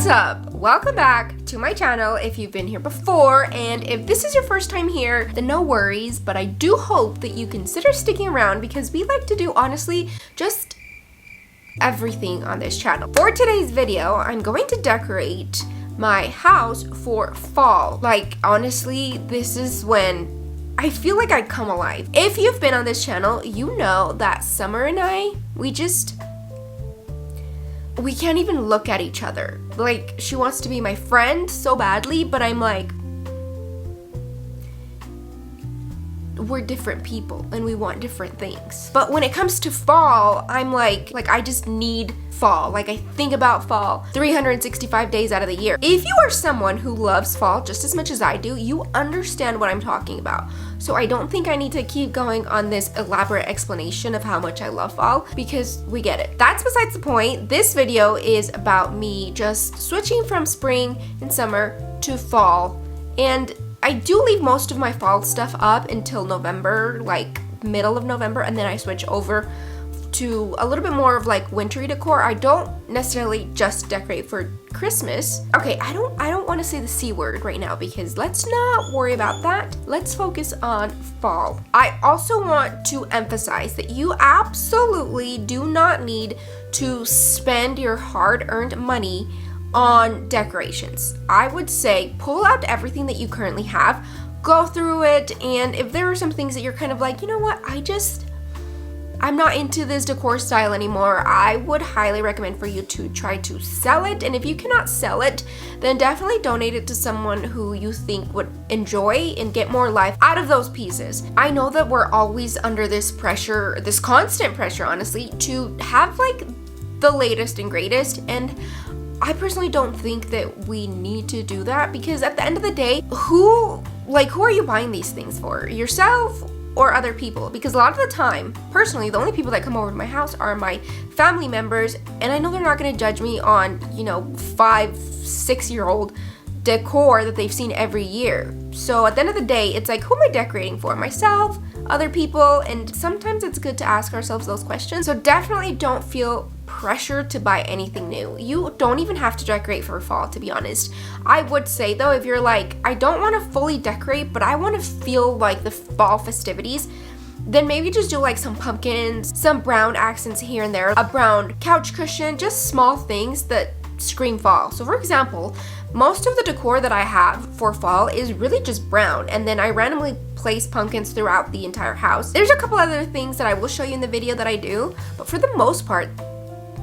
What's up? Welcome back to my channel if you've been here before, and if this is your first time here, then no worries, but I do hope that you consider sticking around because we like to do, honestly, just everything on this channel. For today's video, I'm going to decorate my house for fall. Like, honestly, this is when I feel like I come alive. If you've been on this channel, you know that Summer and I, we can't even look at each other. Like, she wants to be my friend so badly, but I'm like, we're different people and we want different things. But when it comes to fall, I'm like I just need fall. Like, I think about fall 365 days out of the year. If you are someone who loves fall just as much as I do, you understand what I'm talking about. So I don't think I need to keep going on this elaborate explanation of how much I love fall because we get it. That's besides the point. This video is about me just switching from spring and summer to fall, and I do leave most of my fall stuff up until November, like middle of November, and then I switch over to a little bit more of like wintry decor. I don't necessarily just decorate for Christmas. Okay, I don't want to say the C word right now because let's not worry about that. Let's focus on fall. I also want to emphasize that you absolutely do not need to spend your hard-earned money on decorations. I would say pull out everything that you currently have, go through it, and if there are some things that you're kind of like, you know what, I'm not into this decor style anymore, I would highly recommend for you to try to sell it. And if you cannot sell it, then definitely donate it to someone who you think would enjoy and get more life out of those pieces. I know that we're always under this pressure, this constant pressure, honestly, to have like the latest and greatest, and I personally don't think that we need to do that because at the end of the day, who are you buying these things for? Yourself or other people? Because a lot of the time, personally, the only people that come over to my house are my family members, and I know they're not going to judge me on, 5-6-year-old decor that they've seen every year. So at the end of the day, it's like, who am I decorating for? Myself, other people? And sometimes it's good to ask ourselves those questions. So definitely don't feel pressure to buy anything new. You don't even have to decorate for fall, to be honest. I would say though, if you're like, I don't want to fully decorate, but I want to feel like the fall festivities, then maybe just do like some pumpkins, some brown accents here and there, a brown couch cushion, just small things that scream fall. So for example, most of the decor that I have for fall is really just brown, and then I randomly place pumpkins throughout the entire house. There's a couple other things that I will show you in the video that I do, but for the most part,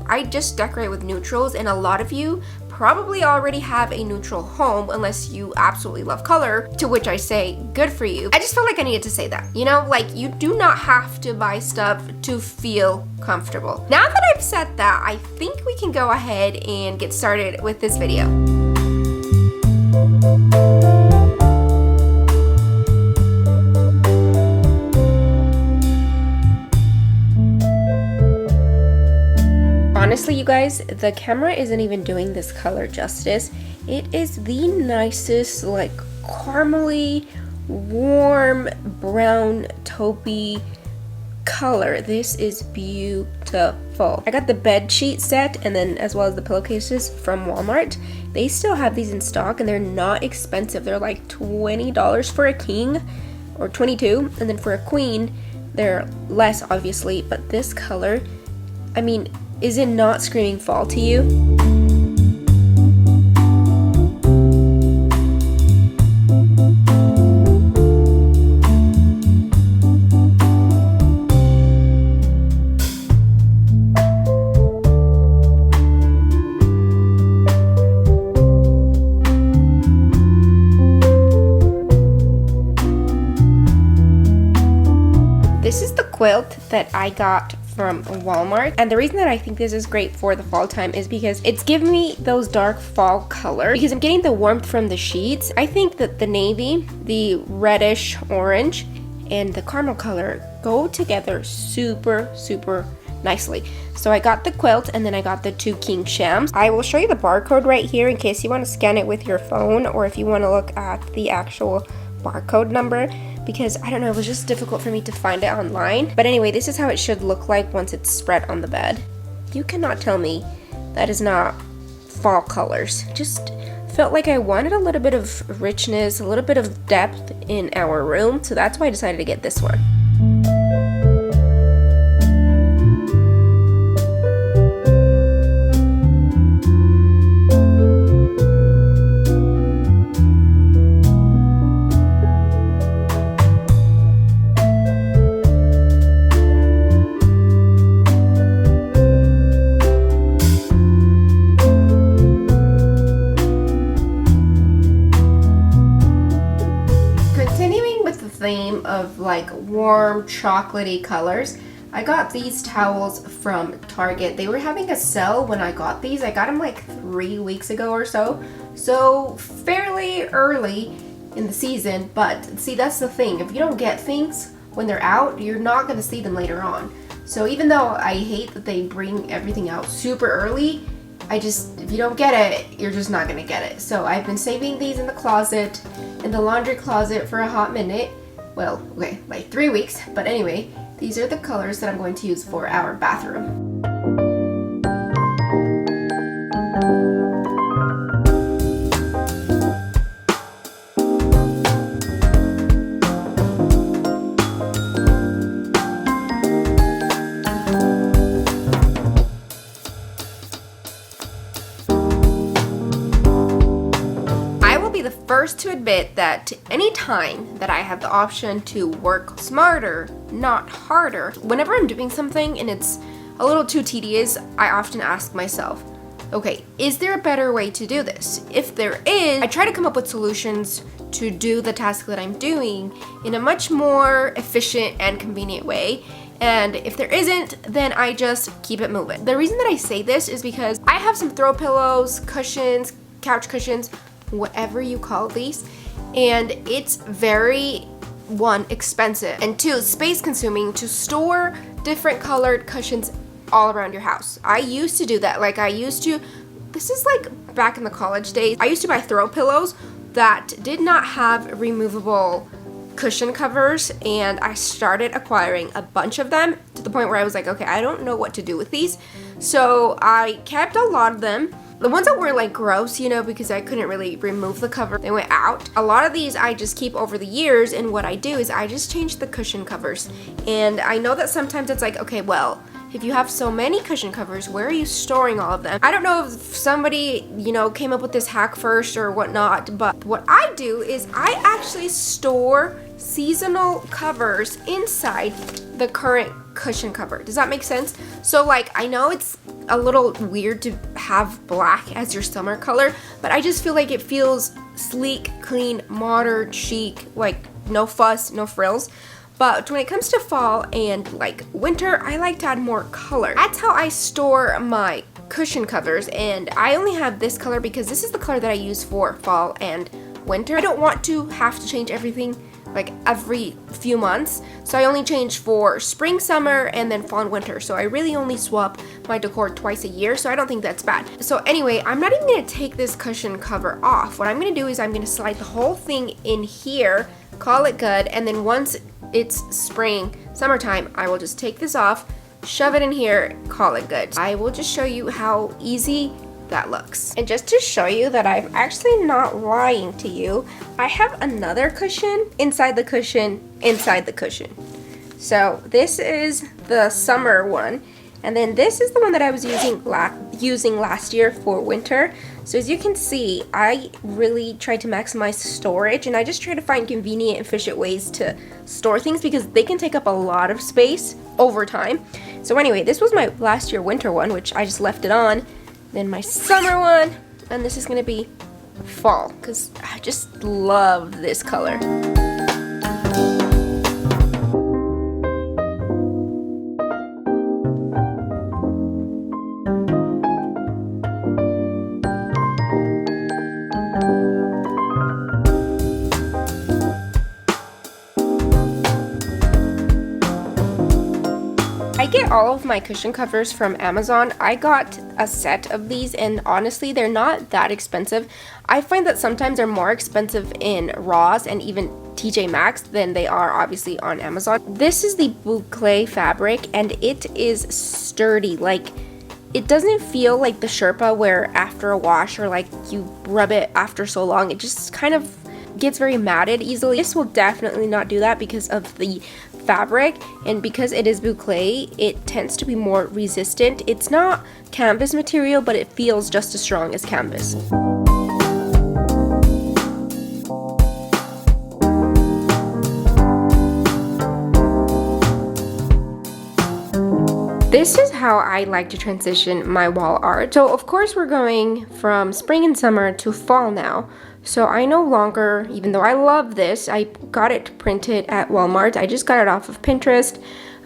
I just decorate with neutrals, and a lot of you probably already have a neutral home unless you absolutely love color, to which I say good for you. I just felt like I needed to say that, like you do not have to buy stuff to feel comfortable. Now that I've said that, I think we can go ahead and get started with this video. Honestly, you guys, the camera isn't even doing this color justice. It is the nicest, like, caramely, warm, brown, taupey color. This is beautiful. I got the bed sheet set and then as well as the pillowcases from Walmart. They still have these in stock and they're not expensive. They're like $20 for a king or $22, and then for a queen, they're less obviously, but this color, I mean, is it not screaming fall to you? This is the quilt that I got from Walmart, and the reason that I think this is great for the fall time is because it's giving me those dark fall color because I'm getting the warmth from the sheets. I think that the navy, the reddish orange, and the caramel color go together super nicely. So I got the quilt and then I got the 2 king shams. I will show you the barcode right here in case you want to scan it with your phone or if you want to look at the actual barcode number, because I don't know, it was just difficult for me to find it online. But anyway, this is how it should look like once it's spread on the bed. You cannot tell me that is not fall colors. Just felt like I wanted a little bit of richness, a little bit of depth in our room, so that's why I decided to get this one. Theme of like warm chocolatey colors, I got these towels from Target. They were having a sale when I got these. I got them like 3 weeks ago or so fairly early in the season. But see, that's the thing, if you don't get things when they're out, you're not going to see them later on. So even though I hate that they bring everything out super early, if you don't get it, you're just not going to get it. So I've been saving these in the closet, in the laundry closet for a hot minute. Well, okay, like 3 weeks, but anyway, these are the colors that I'm going to use for our bathroom. First to admit that any time that I have the option to work smarter, not harder, whenever I'm doing something and it's a little too tedious, I often ask myself, okay, is there a better way to do this? If there is, I try to come up with solutions to do the task that I'm doing in a much more efficient and convenient way. And if there isn't, then I just keep it moving. The reason that I say this is because I have some throw pillows, cushions, couch cushions, whatever you call these, and it's very, one, expensive, and two, space consuming to store different colored cushions all around your house. I used to do that. This is like back in the college days, I used to buy throw pillows that did not have removable cushion covers, and I started acquiring a bunch of them to the point where I was like, okay, I don't know what to do with these. So I kept a lot of them. The ones that were like gross, because I couldn't really remove the cover, they went out. A lot of these I just keep over the years, and what I do is I just change the cushion covers. And I know that sometimes it's like, okay, well, if you have so many cushion covers, where are you storing all of them? I don't know if somebody, came up with this hack first or whatnot, but what I do is I actually store seasonal covers inside the current cushion cover. Does that make sense? So like, I know it's a little weird to have black as your summer color, but I just feel like it feels sleek, clean, modern, chic, like no fuss, no frills. But when it comes to fall and like winter, I like to add more color. That's how I store my cushion covers, and I only have this color because this is the color that I use for fall and winter. I don't want to have to change everything like every few months, so I only change for spring, summer, and then fall and winter. So I really only swap my decor twice a year, so I don't think that's bad. So anyway, I'm not even gonna take this cushion cover off. What I'm gonna do is I'm gonna slide the whole thing in here, call it good, and then once it's spring, summertime, I will just take this off, shove it in here, call it good. I will just show you how easy that looks. And just to show you that I'm actually not lying to you, I have another cushion inside the cushion inside the cushion. So this is the summer one, and then this is the one that I was using last year for winter. So as you can see, I really tried to maximize storage, and I just try to find convenient, efficient ways to store things because they can take up a lot of space over time. So anyway, this was my last year winter one, which I just left it on. Then my summer one, and this is gonna be fall, because I just love this color. I get all of my cushion covers from Amazon. I got a set of these, and honestly, they're not that expensive. I find that sometimes they're more expensive in Ross and even TJ Maxx than they are obviously on Amazon. This is the boucle fabric, and it is sturdy. Like, it doesn't feel like the Sherpa where after a wash or like you rub it after so long, it just kind of gets very matted easily. This will definitely not do that because of the fabric, and because it is boucle, it tends to be more resistant. It's not canvas material, but it feels just as strong as canvas. This is how I like to transition my wall art. So of course we're going from spring and summer to fall now. So I no longer, even though I love this, I got it printed at Walmart. I just got it off of Pinterest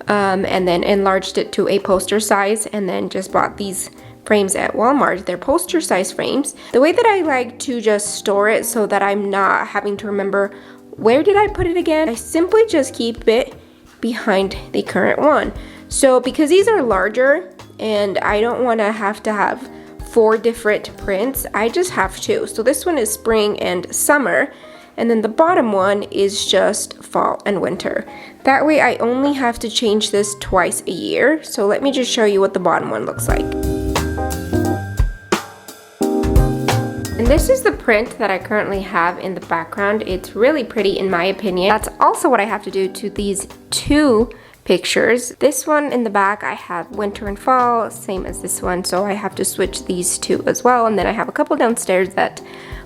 and then enlarged it to a poster size, and then just bought these frames at Walmart. They're poster size frames. The way that I like to just store it so that I'm not having to remember where did I put it again, I simply just keep it behind the current one. So because these are larger and I don't want to have 4 different prints, I just have 2. So this one is spring and summer, and then the bottom one is just fall and winter. That way I only have to change this twice a year. So let me just show you what the bottom one looks like. And this is the print that I currently have in the background. It's really pretty in my opinion. That's also what I have to do to these 2 pictures. This one in the back I have winter and fall, same as this one, so I have to switch these 2 as well. And then I have a couple downstairs that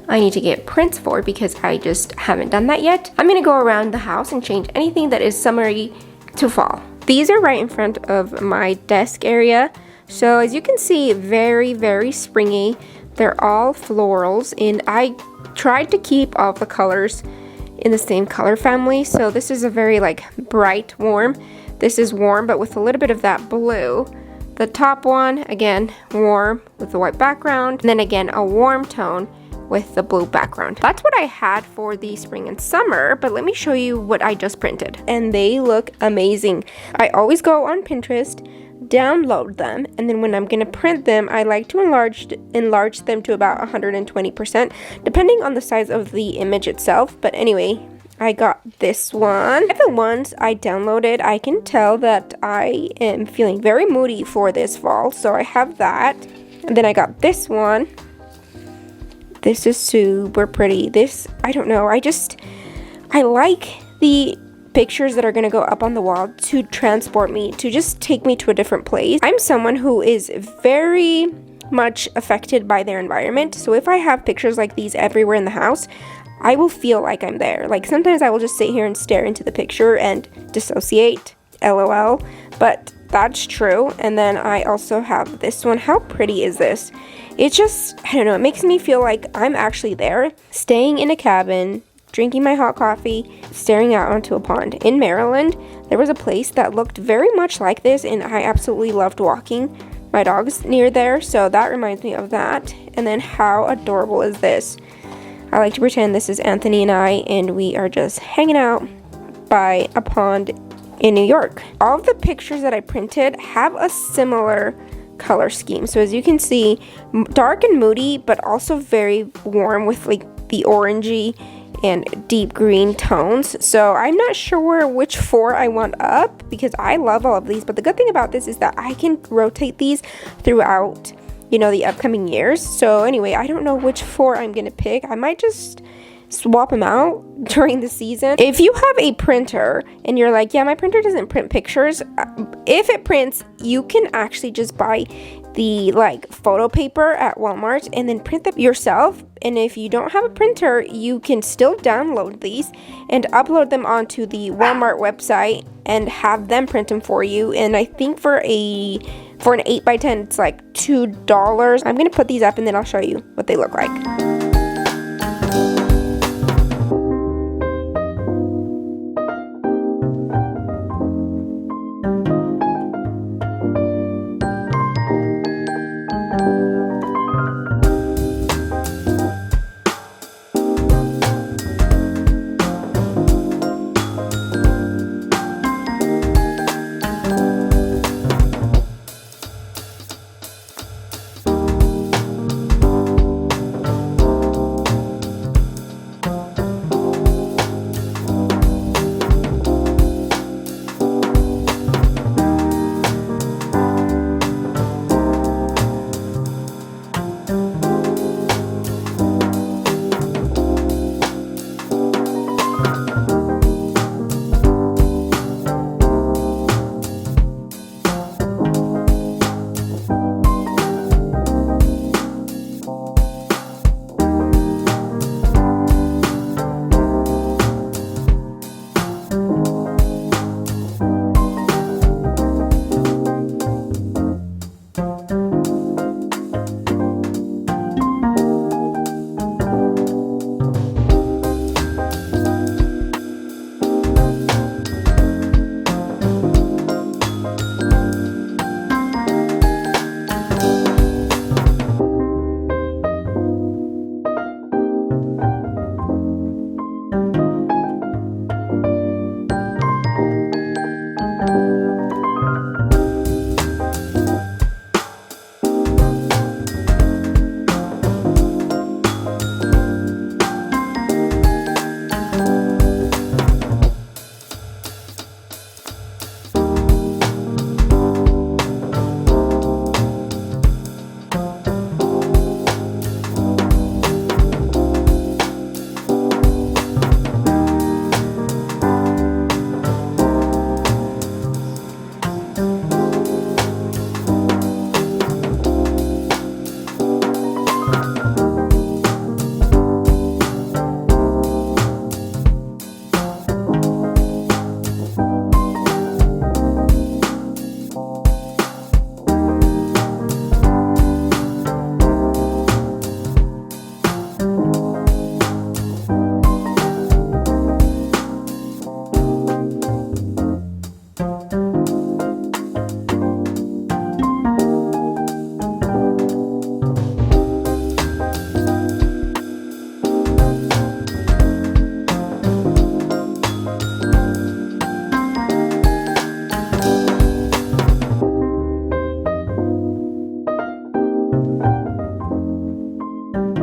I need to get prints for because I just haven't done that yet. I'm gonna go around the house and change anything that is summery to fall. These are right in front of my desk area. So as you can see, very, very springy. They're all florals, and I tried to keep all the colors in the same color family. So this is a very like bright warm. This is warm but with a little bit of that blue. The top one, again, warm with the white background, and then again a warm tone with the blue background. That's what I had for the spring and summer, but let me show you what I just printed. And they look amazing. I always go on Pinterest, download them, and then when I'm gonna print them, I like to enlarge them to about 120%, depending on the size of the image itself. But anyway, I got this one. The ones I downloaded, I can tell that I am feeling very moody for this fall, so I have that. And then I got this one. This is super pretty. This, I don't know, I like the pictures that are going to go up on the wall to transport me, to just take me to a different place. I'm someone who is very much affected by their environment, so if I have pictures like these everywhere in the house, I will feel like I'm there. Like sometimes I will just sit here and stare into the picture and dissociate, LOL, but that's true. And then I also have this one. How pretty is this? It just, I don't know, it makes me feel like I'm actually there, staying in a cabin, drinking my hot coffee, staring out onto a pond. In Maryland, there was a place that looked very much like this, and I absolutely loved walking my dogs near there, so that reminds me of that. And then how adorable is this? I like to pretend this is Anthony and I, and we are just hanging out by a pond in New York. All of the pictures that I printed have a similar color scheme. So as you can see, dark and moody, but also very warm with like the orangey and deep green tones. So I'm not sure which 4 I want up because I love all of these, but the good thing about this is that I can rotate these throughout, you know, the upcoming years. So anyway, I don't know which 4 I'm gonna pick. I might just swap them out during the season. If you have a printer and you're like, yeah, my printer doesn't print pictures, if it prints, you can actually just buy the like photo paper at Walmart and then print them yourself. And if you don't have a printer, you can still download these and upload them onto the Walmart website and have them print them for you. And I think for an 8x10, it's like $2. I'm gonna put these up and then I'll show you what they look like.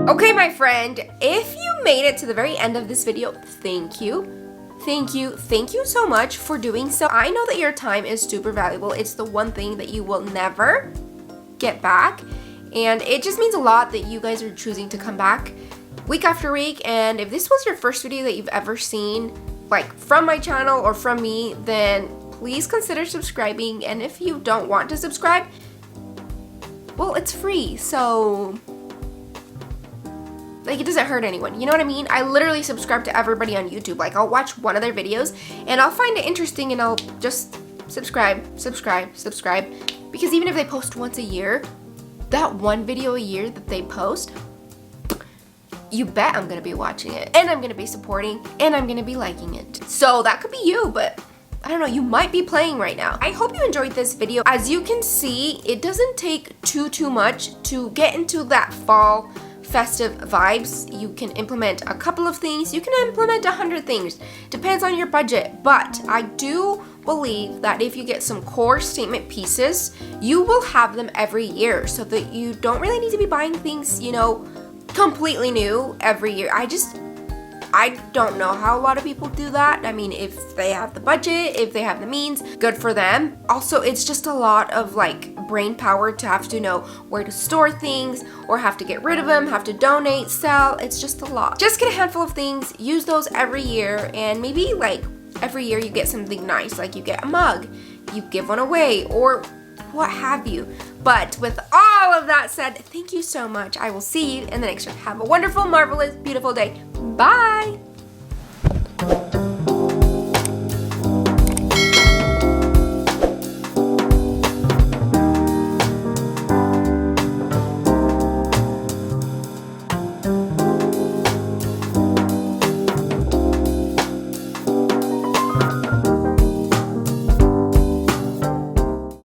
Okay, my friend, if you made it to the very end of this video, thank you. Thank you so much for doing so. I know that your time is super valuable. It's the one thing that you will never get back. And it just means a lot that you guys are choosing to come back week after week. And if this was your first video that you've ever seen, like from my channel or from me, then please consider subscribing. And if you don't want to subscribe, well, it's free. So like, it doesn't hurt anyone, you know what I mean? I literally subscribe to everybody on YouTube. Like, I'll watch one of their videos and I'll find it interesting and I'll just subscribe. Because even if they post once a year, that one video a year that they post, you bet I'm gonna be watching it and I'm gonna be supporting and I'm gonna be liking it. So that could be you, but I don't know, you might be playing right now. I hope you enjoyed this video. As you can see, it doesn't take too much to get into that fall festive vibes. You can implement a couple of things, you can implement 100 things, depends on your budget, but I do believe that if you get some core statement pieces, you will have them every year so that you don't really need to be buying things, you know, completely new every year. I don't know how a lot of people do that. I mean, if they have the budget, if they have the means, good for them. Also, it's just a lot of like brain power to have to know where to store things or have to get rid of them, have to donate, sell. It's just a lot. Just get a handful of things, use those every year, and maybe like every year you get something nice, like you get a mug, you give one away, or what have you. But with all of that said, thank you so much. I will see you in the next one. Have a wonderful, marvelous, beautiful day. Bye!